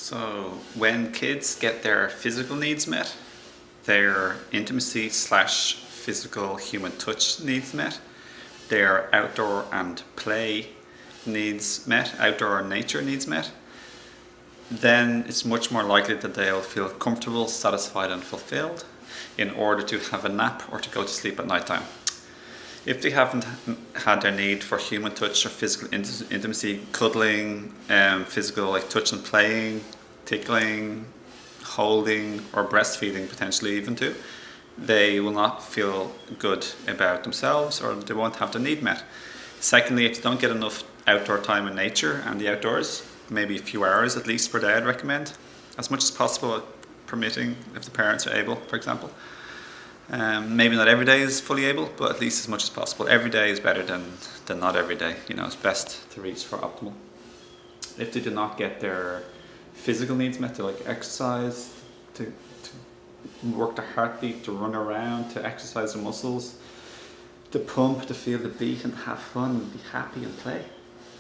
So when kids get their physical needs met, their intimacy slash physical human touch needs met, their outdoor and play needs met, outdoor nature needs met, then it's much more likely that they'll feel comfortable, satisfied and fulfilled in order to have a nap or to go to sleep at night time. If they haven't had their need for human touch or physical intimacy, cuddling, physical like touch and playing, tickling, holding or breastfeeding potentially even too, they will not feel good about themselves or they won't have their need met. Secondly, if you don't get enough outdoor time in nature and the outdoors, maybe a few hours at least per day I'd recommend, as much as possible, permitting if the parents are able, for example. Maybe not every day is fully able, but at least as much as possible. Every day is better than not every day. You know, it's best to reach for optimal. If they do not get their physical needs met, to like exercise, to work their heartbeat, to run around, to exercise their muscles, to pump, to feel the beat and have fun, be happy and play.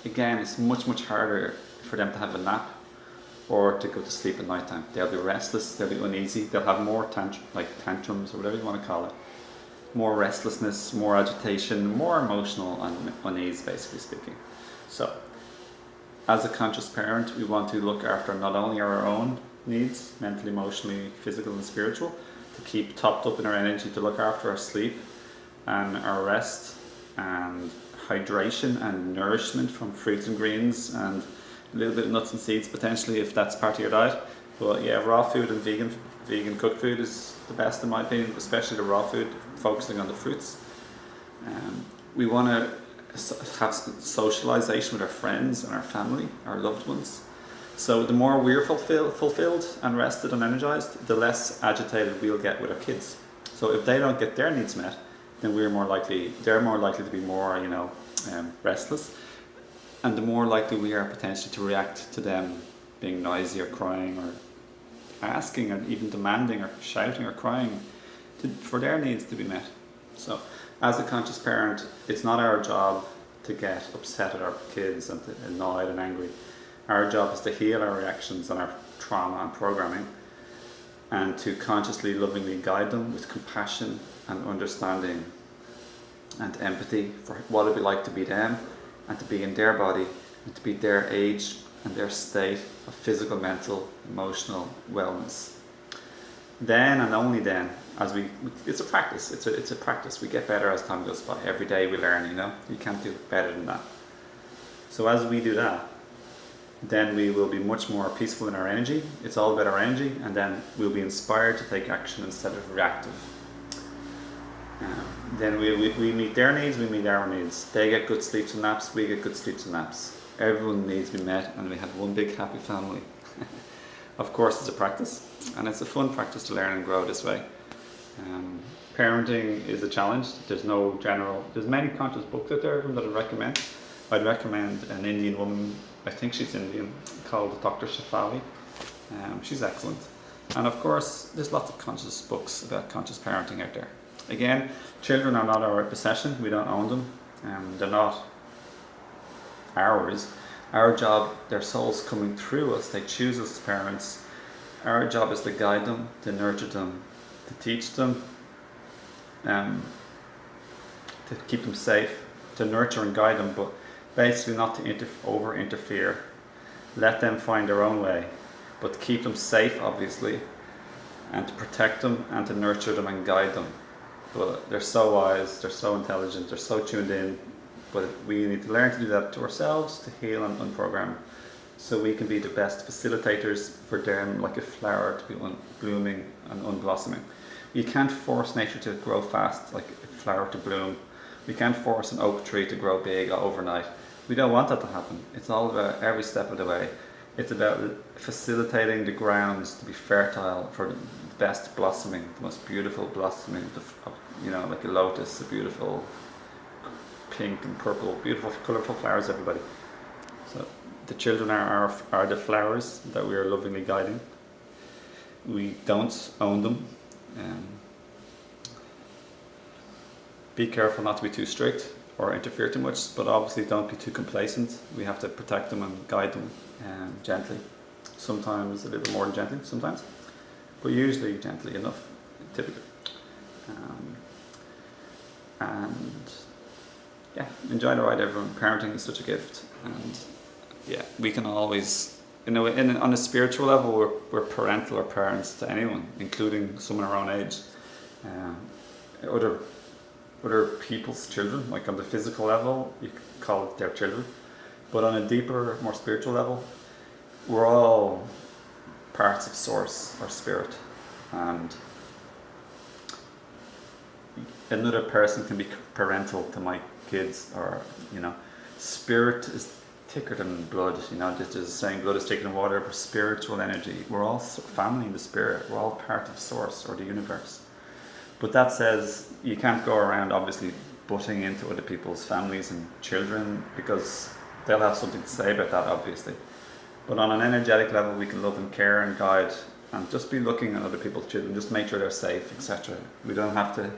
Again, it's much harder for them to have a nap or to go to sleep at night time. They'll be restless, they'll be uneasy, they'll have more tantrums or whatever you want to call it. More restlessness, more agitation, more emotional unease, basically speaking. So, as a conscious parent, we want to look after not only our own needs, mentally, emotionally, physical and spiritual, to keep topped up in our energy, to look after our sleep and our rest and hydration and nourishment from fruits and greens and a little bit of nuts and seeds potentially if that's part of your diet. But yeah, raw food and vegan cooked food is the best in my opinion, especially the raw food, focusing on the fruits. We want to have socialization with our friends and our family, our loved ones. So the more we're fulfilled and rested and energized, the less agitated we'll get with our kids. So if they don't get their needs met, then they're more likely to be more, restless. And the more likely we are potentially to react to them being noisy or crying or asking or even demanding or shouting or crying for their needs to be met. So as a conscious parent, it's not our job to get upset at our kids and to annoyed and angry. Our job is to heal our reactions and our trauma and programming and to consciously, lovingly guide them with compassion and understanding and empathy for what it'd be like to be them and to be in their body and to be their age and their state of physical, mental, emotional wellness. Then and only then, it's a practice, it's a practice. We get better as time goes by. Every day we learn, you can't do better than that. So as we do that, then we will be much more peaceful in our energy. It's all about our energy, and then we'll be inspired to take action instead of reactive. Then we meet their needs, we meet our needs. They get good sleeps and naps, we get good sleeps and naps. Everyone needs to be met and we have one big happy family. Of course it's a practice, and it's a fun practice to learn and grow this way. Parenting is a challenge. There's many conscious books out there that I'd recommend. I'd recommend an Indian woman, I think she's Indian, called Dr. Shefali. She's excellent. And of course there's lots of conscious books about conscious parenting out there. Again, children are not our possession, we don't own them, they're not ours. Our job, their souls coming through us, they choose us as parents. Our job is to guide them, to nurture them, to teach them, to keep them safe, to nurture and guide them, but basically not to over interfere. Let them find their own way, but to keep them safe obviously, and to protect them and to nurture them and guide them. But they're so wise, they're so intelligent, they're so tuned in, but we need to learn to do that to ourselves, to heal and unprogram, so we can be the best facilitators for them, like a flower to be blooming and unblossoming. You can't force nature to grow fast, like a flower to bloom. We can't force an oak tree to grow big overnight. We don't want that to happen. It's all about every step of the way. It's about facilitating the grounds to be fertile for the best blossoming, the most beautiful blossoming, like a lotus, a beautiful pink and purple, beautiful, colourful flowers, everybody. So the children are the flowers that we are lovingly guiding. We don't own them. Be careful not to be too strict or interfere too much, but obviously don't be too complacent. We have to protect them and guide them gently. sometimes a little more gently, sometimes, but usually gently enough, typically. And yeah, enjoy the ride, everyone. Parenting is such a gift, and yeah, we can always, on a spiritual level, we're parental or parents to anyone, including someone our own age, other people's children. Like on the physical level, you could call it their children, but on a deeper, more spiritual level, we're all parts of Source or Spirit, and another person can be parental to my kids, or spirit is thicker than blood. There's a saying, blood is thicker than water, but spiritual energy, we're all family in the spirit, we're all part of Source or the universe. But that says you can't go around obviously butting into other people's families and children, because they'll have something to say about that, obviously. But on an energetic level, we can love and care and guide, and just be looking at other people's children, just make sure they're safe, etc. We don't have to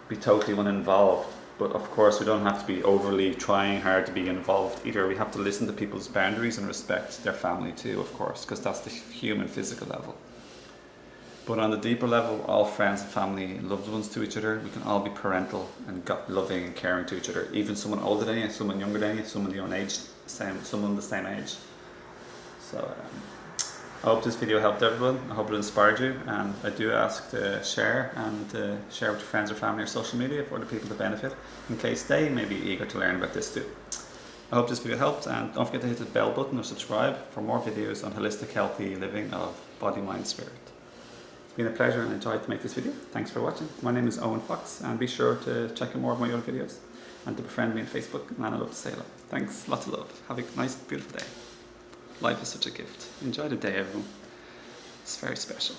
be totally uninvolved, but of course we don't have to be overly trying hard to be involved either. We have to listen to people's boundaries and respect their family too, of course, because that's the human physical level. But on the deeper level, all friends and family, loved ones to each other, we can all be parental and loving and caring to each other. Even someone older than you, someone younger than you, someone your own age, someone the same age. So I hope this video helped everyone. I hope it inspired you, and I do ask to share with your friends or family or social media for the people to benefit, in case they may be eager to learn about this too. I hope this video helped, and don't forget to hit the bell button or subscribe for more videos on holistic, healthy living of body, mind, spirit. It's been a pleasure and I enjoyed to make this video. Thanks for watching. My name is Owen Fox, and be sure to check out more of my other videos and to befriend me on Facebook, and I love to say hello. Thanks, lots of love. Have a nice, beautiful day. Life is such a gift. Enjoy the day, everyone. It's very special.